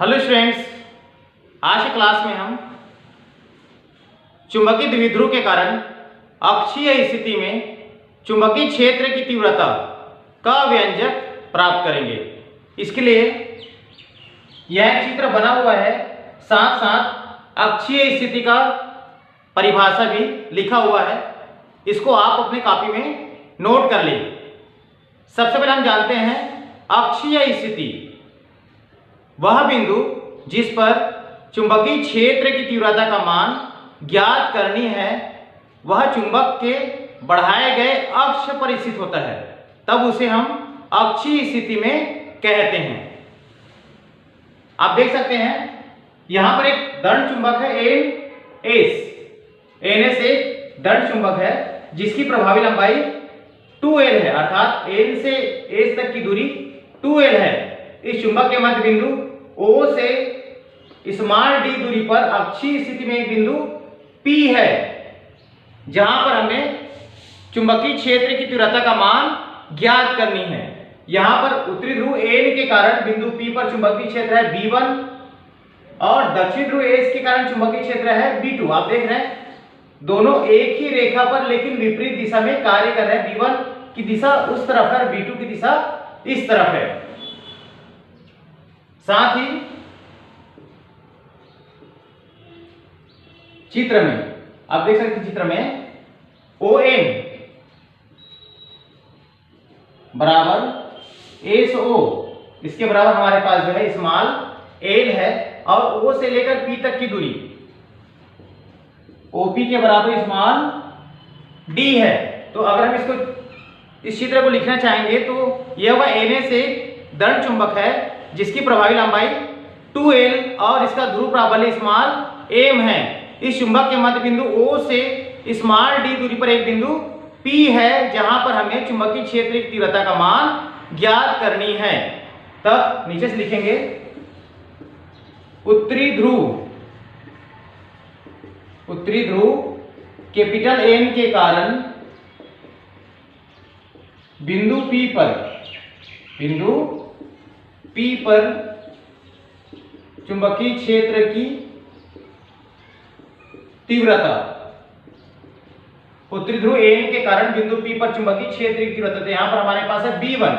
Hello students, आज की class में हम चुंबकीय द्विध्रुव के कारण अक्षीय स्थिति में चुंबकीय क्षेत्र की तीव्रता का व्यंजक प्राप्त करेंगे। इसके लिए यह चित्र बना हुआ है, साथ साथ अक्षीय स्थिति का परिभाषा भी लिखा हुआ है। इसको आप अपने कॉपी में नोट कर लें। सबसे पहले हम जानते हैं अक्षीय स्थिति वह बिंदु जिस पर चुंबकीय क्षेत्र की तीव्रता का मान ज्ञात करनी है, वह चुंबक के बढ़ाए गए अक्ष पर स्थित होता है, तब उसे हम अक्षीय स्थिति में कहते हैं। आप देख सकते हैं यहां पर एक दंड चुंबक है NS एक दंड चुंबक है जिसकी प्रभावी लंबाई 2L है, अर्थात N से S तक की दूरी 2L है। इस चुंबक के मध्य बिंदु O से स्मॉल d दूरी पर अक्षीय स्थिति में एक बिंदु P है, जहां पर हमें चुंबकीय क्षेत्र की तीव्रता का मान ज्ञात करनी है। यहां पर उत्तरी ध्रुव N के कारण बिंदु P पर चुंबकीय क्षेत्र है B1 और दक्षिण ध्रुव S के कारण चुंबकीय क्षेत्र है B2। आप देख रहे हैं दोनों एक ही रेखा पर लेकिन विपरीत दिशा में कार्य कर रहे हैं। B1 की दिशा उस तरफ है, B2 की दिशा इस तरफ है। साथ ही चित्र में आप देख सकते हैं, चित्र में ON बराबर SO, इसके बराबर हमारे पास जो है स्मॉल l है और O से लेकर P तक की दूरी OP के बराबर स्मॉल d है। तो अगर हम इसको इस चित्र को लिखना चाहेंगे तो यह वह NS एक दंड चुंबक है जिसकी प्रभावी लंबाई 2L और इसका ध्रुव प्राबल्य स्मॉल m है। इस चुंबक के मध्य बिंदु O से स्मॉल d दूरी पर एक बिंदु P है, जहां पर हमें चुंबकीय क्षेत्र की तीव्रता का मान ज्ञात करनी है। तब नीचे से लिखेंगे उत्तरी ध्रुव कैपिटल N के कारण बिंदु P पर चुंबकीय क्षेत्र की तीव्रता, उत्तरी ध्रुव N के कारण बिंदु P पर चुंबकीय क्षेत्र की तीव्रता, तो यहां पर हमारे पास है B1,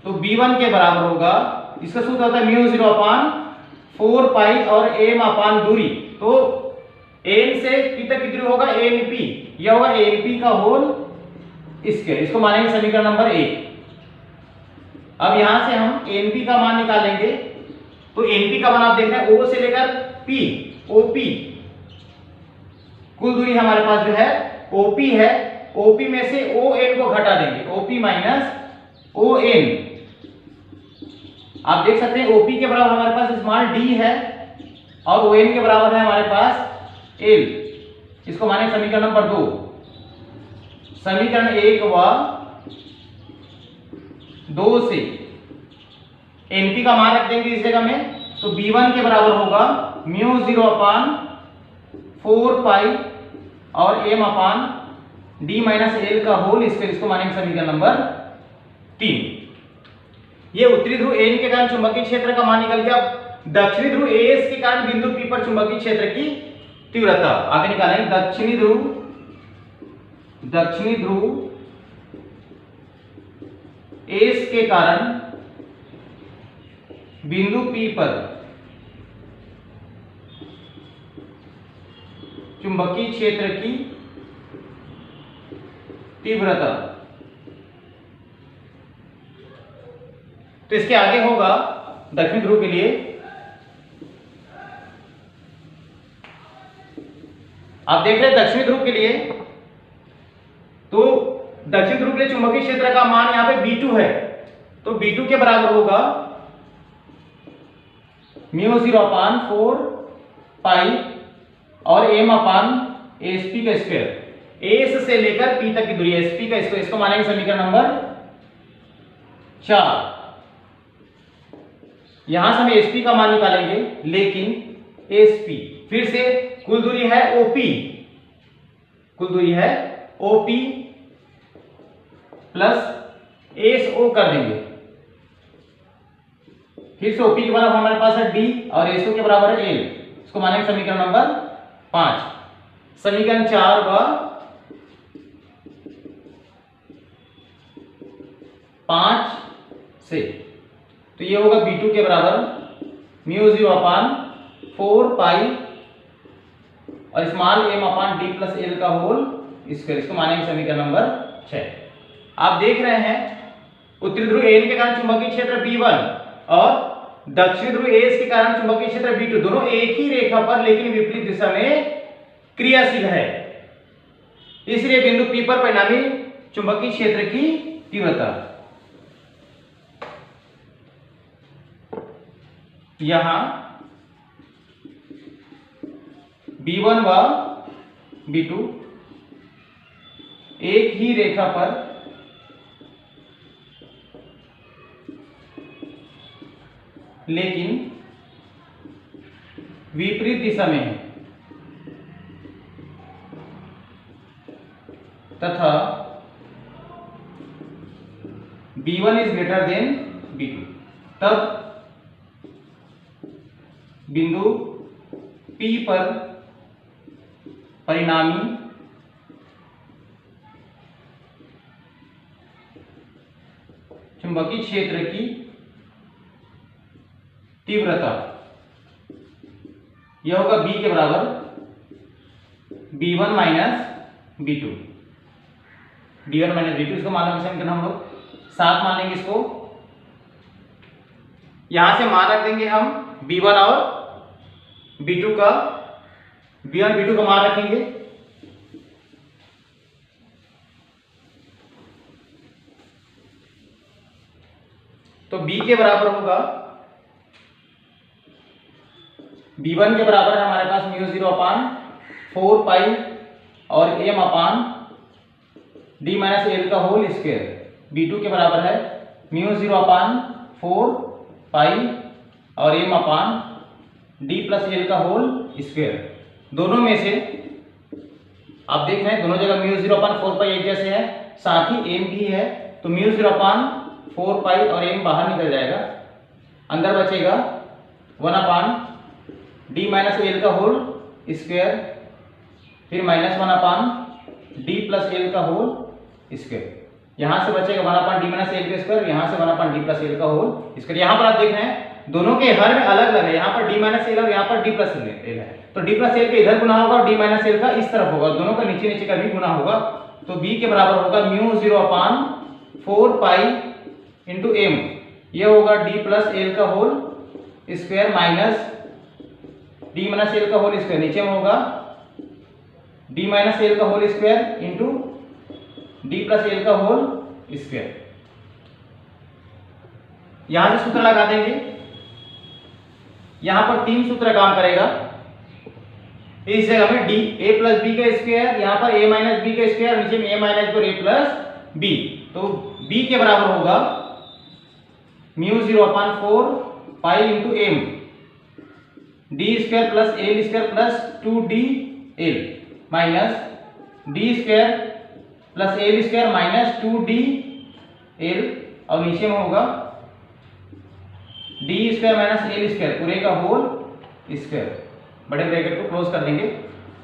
तो B1 के बराबर होगा, इसका सूत्र होता है μ0/4 पाई और m अपान दूरी, तो N से P तक की दूरी होगा NP, यह होगा NP का होल स्क्वायर। इसको मानेंगे समीकरण नंबर 1। अब यहां से हम NP का मान निकालेंगे, तो NP का मान आप देख रहे हैं O से लेकर P, OP कुल दूरी हमारे पास जो है OP है। OP में से ON को घटा देंगे, OP माइनस ON। आप देख सकते हैं OP के बराबर हमारे पास स्मॉल d है और ON के बराबर है हमारे पास L। इसको माने समीकरण नंबर 2। समीकरण 1 व 2 से NP का मान रख देंगे इस जगह में, तो B1 के बराबर होगा μ0/4 पाई और m अपान d माइनस L का होल स्क्वायर। इसको मानेंगे समीकरण नंबर 3। ये उत्तरी ध्रुव N के कारण चुंबकीय क्षेत्र का मान निकल गया। दक्षिणी ध्रुव AS के कारण बिंदु P पर चुंबकीय क्षेत्र की तीव्रता आगे निकालेंगे। दक्षिणी ध्रुव AS के कारण बिंदु P पर चुंबकीय क्षेत्र की तीव्रता, तो इसके आगे होगा दक्षिण ध्रुव के लिए। आप देख रहे हैं दक्षिणी ध्रुव के लिए, तो दक्षिण ध्रुव के लिए चुंबकीय क्षेत्र का मान यहां पे B2 है, तो B2 के बराबर होगा μ0/4 पाई और m अपान SP का स्क्वायर। S से लेकर P तक की दूरी SP का स्क्वायर, इसको मानेंगे समीकरण नंबर 4। यहां से हम SP का मान निकालेंगे, लेकिन SP फिर से कुल दूरी है OP प्लस SO कर देंगे, फिर से ओपी के बराबर हमारे पास है डी और एसओ के बराबर है एल। इसको मानेंगे समीकरण नंबर 5। समीकरण 4 व 5 से तो ये होगा B2 के बराबर म्यू 0 अपान 4 पाई और स्मॉल m अपान डी प्लस एल का होल स्क्वायर। इसको मानेंगे समीकरण नंबर 6। आप देख रहे हैं उत्तरी ध्रुव एन के कारण चुंबकीय क्षेत्र B1 और दक्षिण ध्रुव एस के कारण चुंबकीय क्षेत्र B2 दोनों एक ही रेखा पर लेकिन विपरीत दिशा में क्रियाशील है। इसलिए बिंदु P पर परिणामी चुंबकीय क्षेत्र की तीव्रता यहां B1 व B2 एक ही रेखा पर लेकिन विपरीत दिशा में है तथा B1 is greater than B2, तब बिंदु P पर परिणामी चुंबकीय क्षेत्र की तीव्रता यह होगा B के बराबर B1 minus B2, B1 minus B2। इसको मान लेंगे हम लोग 7 मान लेंगे इसको। यहां से मान रख देंगे हम B1 और B2 का, B1 B2 का मान रखेंगे। तो B के बराबर होगा B1 के बराबर है हमारे पास म्यू 0 अपान 4 पाई और m अपान डी माइनस एल का होल स्क्वायर। B2 के बराबर है म्यू 0 अपान 4 पाई और m अपान डी प्लस एल का होल स्क्वायर। दोनों में से आप देख रहे हैं दोनों जगह म्यू 0 अपान 4 पाई एक जैसे है, साथ ही m भी है, तो म्यू 0 अपान 4 पाई और m बाहर निकल जाएगा, अंदर बचेगा 1 अपान डी माइनस एल का होल स्क्वायर, फिर माइनस 1 अपान डी प्लस एल का होल स्क्वायर। यहां से बचेगा 1 अपान डी माइनस एल का स्क्वायर, यहां से 1 अपान डी प्लस एल का होल स्क्वायर। यहां पर आप देख रहे हैं दोनों के हर में अलग अलग है, यहाँ पर डी माइनस एल और यहाँ पर डी प्लस एल है, तो डी प्लस एल का इधर गुना होगा और डी माइनस एल का इस तरफ होगा, दोनों का नीचे नीचे का भी गुना होगा। तो बी के बराबर होगा mu 0 upon 4 pi into M, ये होगा डी प्लस एल का whole square minus D minus L का होल स्क्वायर, नीचे में होगा डी माइनस एल का whole square into D plus L का होल स्क्वायर। यहां से सूत्र लगा देंगे, यहां पर 3 सूत्र काम करेगा। इस जगह में डी ए प्लस बी का स्क्वायर, यहां पर ए माइनस बी का स्क्वायर, नीचे में ए माइनस बी और ए प्लस बी। तो बी के बराबर होगा mu 0 upon 4 pi into M D square plus L square plus 2डी L minus D square plus L square minus 2डी एल और नीचे में होगा D square minus L square पूरे का होल स्क्वायर। बड़े ब्रैकेट को क्लोज कर देंगे,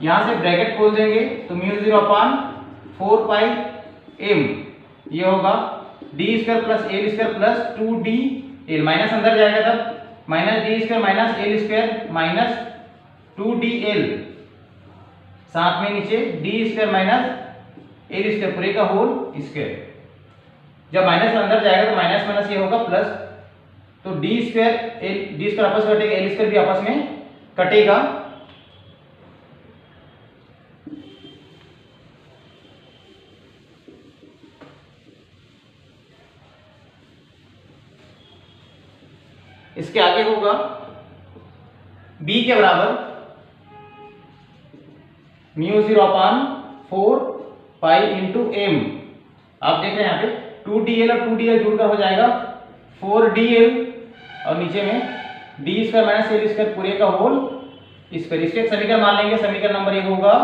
यहां से ब्रैकेट खोल देंगे तो म्यू 0 अपान 4 पाई एम, ये होगा D square plus L square plus 2डी एल, माइनस अंदर जाएगा तब minus D square minus L square minus 2डी एल, साथ में नीचे D square minus L square पूरे का होल स्क्वायर। जब माइनस अंदर जाएगा तो माइनस माइनस ये होगा प्लस, तो D square L D square आपस में कटेगा, एल स्क्वायर भी आपस में कटेगा। इसके आगे होगा b के बराबर mu 0 upon 4 pi into M. आप देख रहे हैं यहाँ पे 2dl और 2dl जुड़कर हो जाएगा 4dl और नीचे में D square minus L square पूरे का होल स्क्वायर। इसके समीकरण मान लेंगे, समीकरण नंबर 1 होगा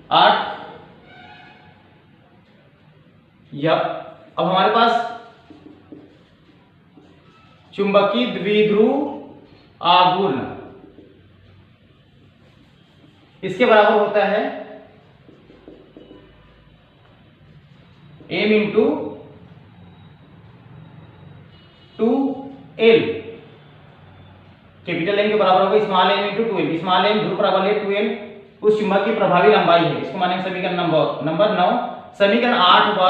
8। अब हमारे पास चुंबकीय द्विध्रुव आघूर्ण, इसके बराबर होता है m into 2l। Capital M के बराबर होगा small m into 2l। Small m ध्रुव प्राबल्य 2l उस चुंबक की प्रभावी लंबाई है। इसको मानेंगे समीकरण नंबर 9। समीकरण 8 व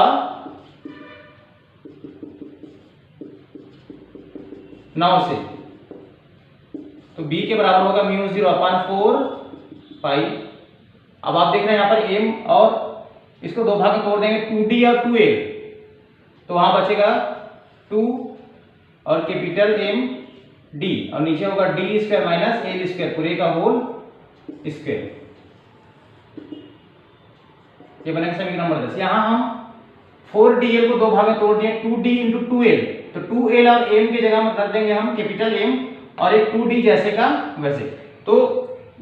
9 से तो b के बराबर होगा म्यू 0/4 पाई। अब आप देख रहे हैं यहाँ पर m और इसको दो भाग में तोड़ देंगे 2d और 2l, तो वहां बचेगा 2 और कैपिटल M d और नीचे होगा d square minus l square पूरे का होल स्क्वायर। ये बनेगा समीकरण नंबर 10। यहाँ हम 4dl को दो भाग में तोड़ दिए 2d इंटू 2l, तो 2l और m की जगह में कर देंगे हम कैपिटल M और एक 2d जैसे का वैसे। तो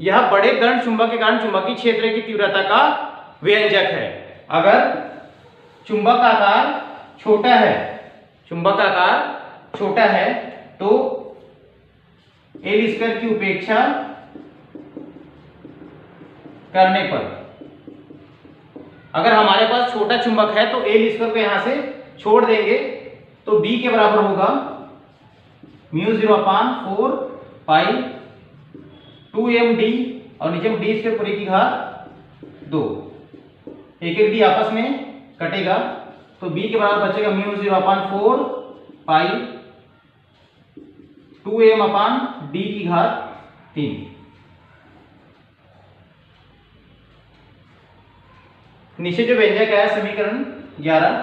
यह बड़े दंड चुंबक के कारण चुंबकीय क्षेत्र की तीव्रता का व्यंजक है। अगर चुंबक का आकार छोटा है तो l स्क्वायर की उपेक्षा करने पर, अगर हमारे पास छोटा चुंबक है तो l स्क्वायर को यहां से छोड़ देंगे तो b के बराबर होगा म्यू 0/4 पाई 2md और नीचे में d स्क्वायर पूरे की घात 2। एक डी आपस में कटेगा तो b के बराबर बचेगा म्यू 0/4 पाई 2m/d की घात 3। नीचे जो व्यंजक है समीकरण 11,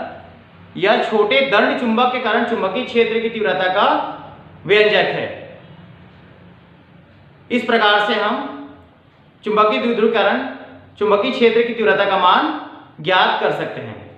यह छोटे दंड चुंबक के कारण चुंबकीय क्षेत्र की तीव्रता का व्यंजक है। इस प्रकार से हम चुंबकीय द्विध्रुवीकरण चुंबकीय क्षेत्र की तीव्रता का मान ज्ञात कर सकते हैं।